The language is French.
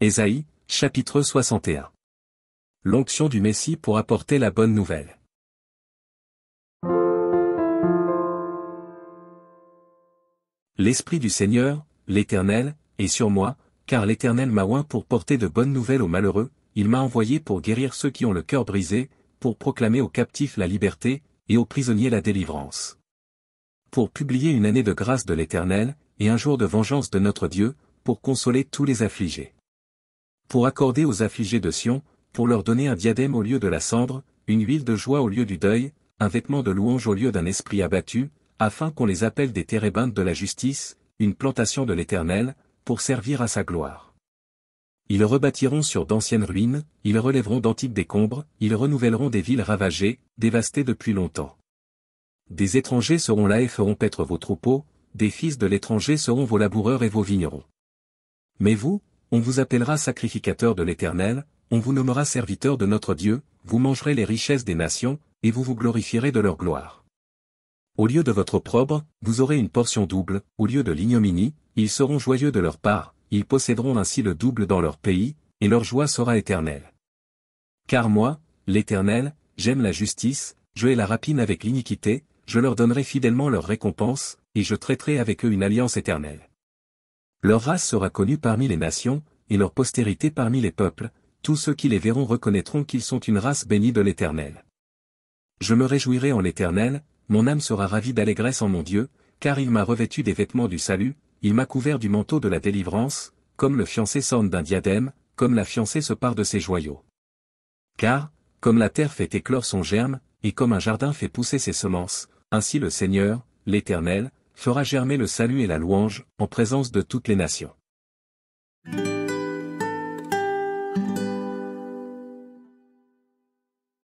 Ésaïe, chapitre 61. L'onction du Messie pour apporter la bonne nouvelle. L'Esprit du Seigneur, l'Éternel, est sur moi, car l'Éternel m'a oint pour porter de bonnes nouvelles aux malheureux, il m'a envoyé pour guérir ceux qui ont le cœur brisé, pour proclamer aux captifs la liberté, et aux prisonniers la délivrance. Pour publier une année de grâce de l'Éternel, et un jour de vengeance de notre Dieu, pour consoler tous les affligés. Pour accorder aux affligés de Sion, pour leur donner un diadème au lieu de la cendre, une huile de joie au lieu du deuil, un vêtement de louange au lieu d'un esprit abattu, afin qu'on les appelle des térébintes de la justice, une plantation de l'Éternel, pour servir à sa gloire. Ils rebâtiront sur d'anciennes ruines, ils relèveront d'antiques décombres, ils renouvelleront des villes ravagées, dévastées depuis longtemps. Des étrangers seront là et feront paître vos troupeaux, des fils de l'étranger seront vos laboureurs et vos vignerons. Mais vous, on vous appellera sacrificateur de l'Éternel, on vous nommera serviteur de notre Dieu, vous mangerez les richesses des nations, et vous vous glorifierez de leur gloire. Au lieu de votre opprobre, vous aurez une portion double, au lieu de l'ignominie, ils seront joyeux de leur part, ils posséderont ainsi le double dans leur pays, et leur joie sera éternelle. Car moi, l'Éternel, j'aime la justice, je hais la rapine avec l'iniquité, je leur donnerai fidèlement leur récompense, et je traiterai avec eux une alliance éternelle. Leur race sera connue parmi les nations, et leur postérité parmi les peuples, tous ceux qui les verront reconnaîtront qu'ils sont une race bénie de l'Éternel. Je me réjouirai en l'Éternel, mon âme sera ravie d'allégresse en mon Dieu, car il m'a revêtu des vêtements du salut, il m'a couvert du manteau de la délivrance, comme le fiancé s'orne d'un diadème, comme la fiancée se pare de ses joyaux. Car, comme la terre fait éclore son germe, et comme un jardin fait pousser ses semences, ainsi le Seigneur, l'Éternel, fera germer le salut et la louange, en présence de toutes les nations.